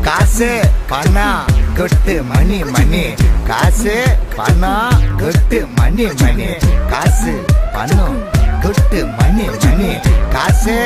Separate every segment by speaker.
Speaker 1: காசு பணம் கொட்டு மணி மணி காசு பணம் கொட்டு மணி மணி காசு பணம் கொட்டு மணி மணி காசு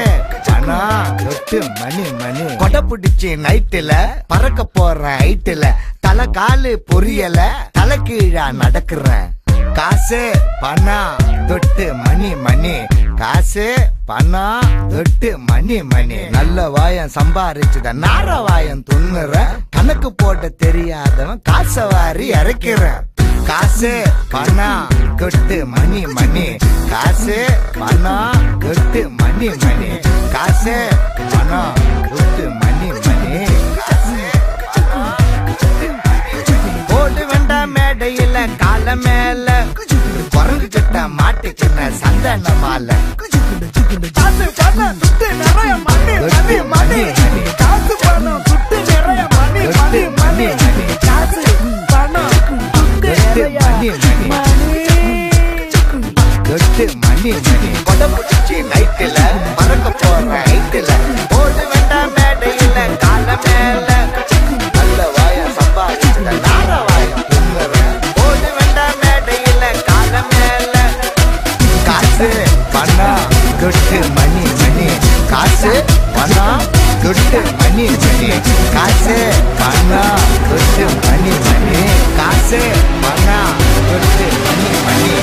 Speaker 1: பணம் கொட்டு மணி மணி கொடை பிடிச்சி நைட்டுல பறக்க போற ஹைட்டுல தலை காலு பொரியல தலை கீழா நடக்கிறேன் காசு பணம் தொட்டு மணி மணி காசு பணம் தொட்டு மணி மணி நல்ல வாயம் சம்பாரிச்சுத நார வாயம் துண்ணுற கணக்கு போட்ட தெரியாதவன் காசை வாரி இறக்கிறேன் காசு பணம் கொட்டு மணி மணி காசு பணம் கொட்டு மணி மணி காசு பணம் கொட்டு மணி மணி ஓடு வேண்டாம் மேடையில கால மேல குரங்கு கிட்ட மாட்டுக்கின சந்தன மாலை கொடை பிடிச்சி நைட்டுல பறக்க போற ஹைட்டுல ஓடு வேண்டாம் மேடையில கால மேல நல்ல வாய சம்பாதிச்சுட நார வாயம் ஓடு வேண்டாம் மேடையில கால மேல காசு பணம் கொட்டு மணி மணி காசு பணம் கொட்டு மணி மணி காசு பணம் கொட்டு மணி மணி காசு பணம் கொட்டு மணி மணி